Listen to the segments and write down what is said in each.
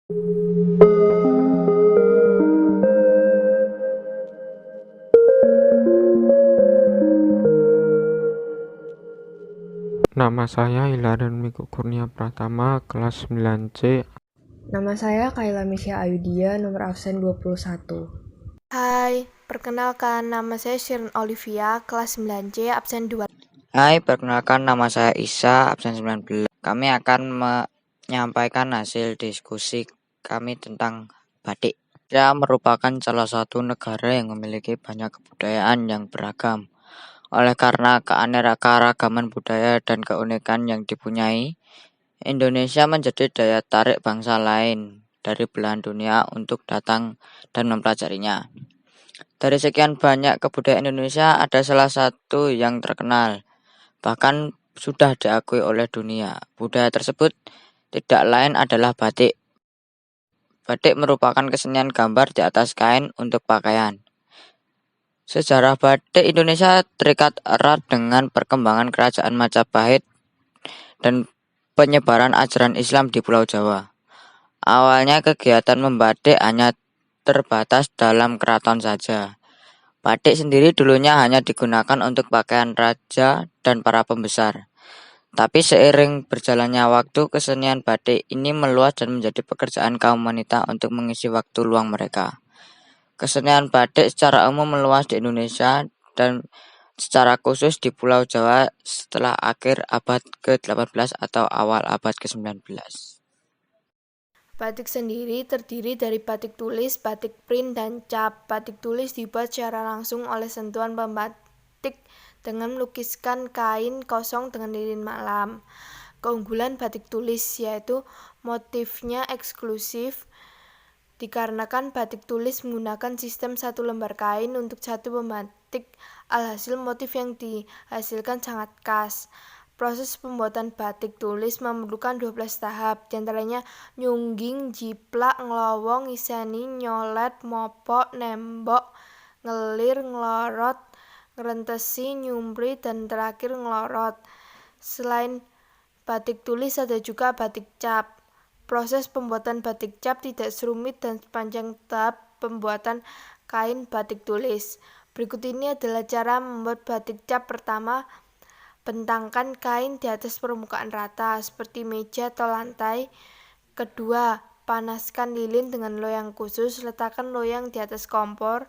Nama saya Hilarion Miko Kurnia Pratama, kelas 9C. Nama saya Kayla Misya Ayudia, nomor absen 21. Hai, perkenalkan nama saya Shirin Olivia, kelas 9C, absen 2. Hai, perkenalkan nama saya Isa, absen 19. Kami akan menyampaikan hasil diskusi kami tentang batik. Indonesia merupakan salah satu negara yang memiliki banyak kebudayaan yang beragam. Oleh karena keanekaragaman budaya dan keunikan yang dipunyai, Indonesia menjadi daya tarik bangsa lain dari belahan dunia untuk datang dan mempelajarinya. Dari sekian banyak kebudayaan Indonesia, ada salah satu yang terkenal, bahkan sudah diakui oleh dunia. Budaya tersebut tidak lain adalah batik. Batik merupakan kesenian gambar di atas kain untuk pakaian. Sejarah batik Indonesia terikat erat dengan perkembangan kerajaan Majapahit dan penyebaran ajaran Islam di Pulau Jawa. Awalnya kegiatan membatik hanya terbatas dalam keraton saja. Batik sendiri dulunya hanya digunakan untuk pakaian raja dan para pembesar. Tapi seiring berjalannya waktu, kesenian batik ini meluas dan menjadi pekerjaan kaum wanita untuk mengisi waktu luang mereka. Kesenian batik secara umum meluas di Indonesia dan secara khusus di Pulau Jawa setelah akhir abad ke-18 atau awal abad ke-19. Batik sendiri terdiri dari batik tulis, batik print, dan cap. Batik tulis dibuat secara langsung oleh sentuhan pembatik dengan melukiskan kain kosong dengan lilin malam. Keunggulan batik tulis yaitu motifnya eksklusif, dikarenakan batik tulis menggunakan sistem satu lembar kain untuk satu pembatik, alhasil motif yang dihasilkan sangat khas. Proses pembuatan batik tulis memerlukan 12 tahap, diantaranya nyungging, jiplak, ngelowong, ngiseni, nyolet, mopok, nembok, ngelir, ngelorot, ngerentesi, nyumpri, dan terakhir ngelorot. Selain batik tulis ada juga batik cap. Proses pembuatan batik cap tidak serumit dan sepanjang tahap pembuatan kain batik tulis. Berikut ini adalah cara membuat batik cap. Pertama, bentangkan kain di atas permukaan rata seperti meja atau lantai. Kedua, panaskan lilin dengan loyang khusus, letakkan loyang di atas kompor.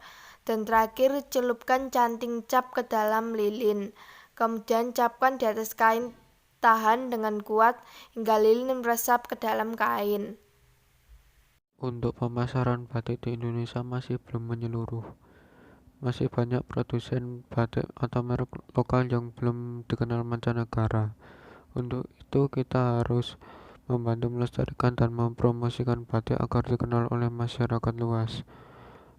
Dan terakhir, celupkan canting cap ke dalam lilin. Kemudian capkan di atas kain, tahan dengan kuat hingga lilin meresap ke dalam kain. Untuk pemasaran batik di Indonesia masih belum menyeluruh. Masih banyak produsen batik atau merek lokal yang belum dikenal mancanegara. Untuk itu kita harus membantu melestarikan dan mempromosikan batik agar dikenal oleh masyarakat luas.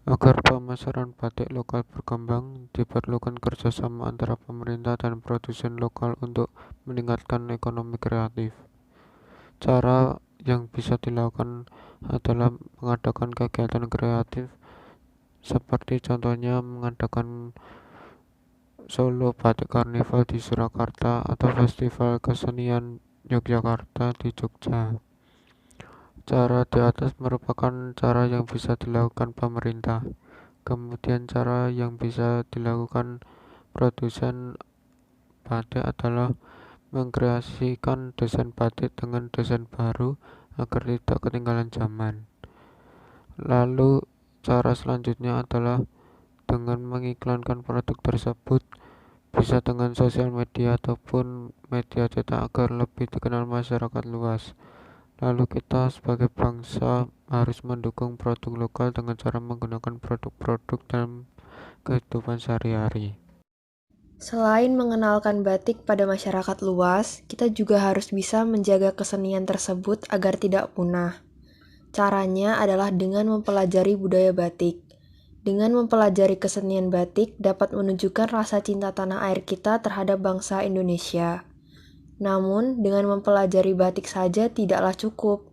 Agar pemasaran batik lokal berkembang, diperlukan kerjasama antara pemerintah dan produsen lokal untuk meningkatkan ekonomi kreatif. Cara yang bisa dilakukan adalah mengadakan kegiatan kreatif seperti contohnya mengadakan Solo Batik Carnival di Surakarta atau Festival Kesenian Yogyakarta di Jogja. Cara di atas merupakan cara yang bisa dilakukan pemerintah. Kemudian cara yang bisa dilakukan produsen batik adalah mengkreasikan desain batik dengan desain baru agar tidak ketinggalan zaman. Lalu cara selanjutnya adalah dengan mengiklankan produk tersebut, bisa dengan sosial media ataupun media cetak agar lebih dikenal masyarakat luas. Lalu kita sebagai bangsa harus mendukung produk lokal dengan cara menggunakan produk-produk dalam kehidupan sehari-hari. Selain mengenalkan batik pada masyarakat luas, kita juga harus bisa menjaga kesenian tersebut agar tidak punah. Caranya adalah dengan mempelajari budaya batik. Dengan mempelajari kesenian batik dapat menunjukkan rasa cinta tanah air kita terhadap bangsa Indonesia. Namun, dengan mempelajari batik saja tidaklah cukup.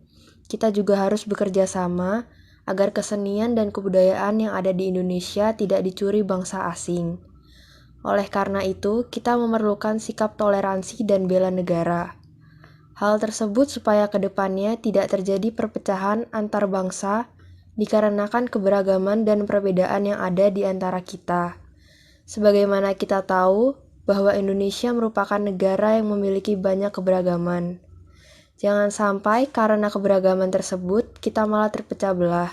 Kita juga harus bekerja sama agar kesenian dan kebudayaan yang ada di Indonesia tidak dicuri bangsa asing. Oleh karena itu, kita memerlukan sikap toleransi dan bela negara. Hal tersebut supaya kedepannya tidak terjadi perpecahan antar bangsa dikarenakan keberagaman dan perbedaan yang ada di antara kita. Sebagaimana kita tahu bahwa Indonesia merupakan negara yang memiliki banyak keberagaman. Jangan sampai karena keberagaman tersebut kita malah terpecah belah.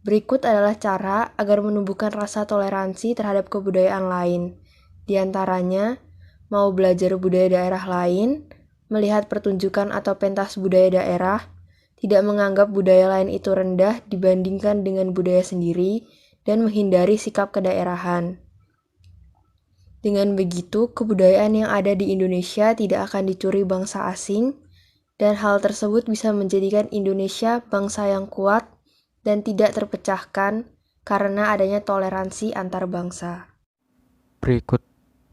Berikut adalah cara agar menumbuhkan rasa toleransi terhadap kebudayaan lain. Di antaranya, mau belajar budaya daerah lain, melihat pertunjukan atau pentas budaya daerah, tidak menganggap budaya lain itu rendah dibandingkan dengan budaya sendiri, dan menghindari sikap kedaerahan. Dengan begitu, kebudayaan yang ada di Indonesia tidak akan dicuri bangsa asing, dan hal tersebut bisa menjadikan Indonesia bangsa yang kuat dan tidak terpecahkan karena adanya toleransi antar bangsa. Berikut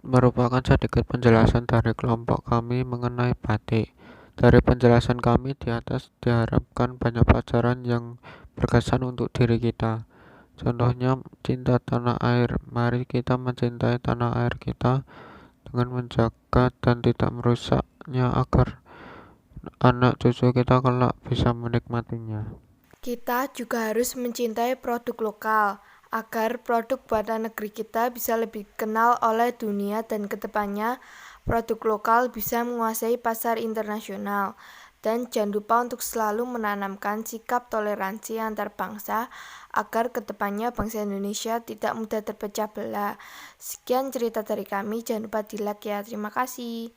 merupakan sedikit penjelasan dari kelompok kami mengenai batik. Dari penjelasan kami di atas diharapkan banyak pelajaran yang berkesan untuk diri kita. Contohnya cinta tanah air. Mari kita mencintai tanah air kita dengan menjaga dan tidak merusaknya agar anak cucu kita kelak bisa menikmatinya. Kita juga harus mencintai produk lokal, agar produk buatan negeri kita bisa lebih dikenal oleh dunia dan kedepannya produk lokal bisa menguasai pasar internasional. Dan jangan lupa untuk selalu menanamkan sikap toleransi antar bangsa agar kedepannya bangsa Indonesia tidak mudah terpecah belah. Sekian cerita dari kami, jangan lupa di like ya. Terima kasih.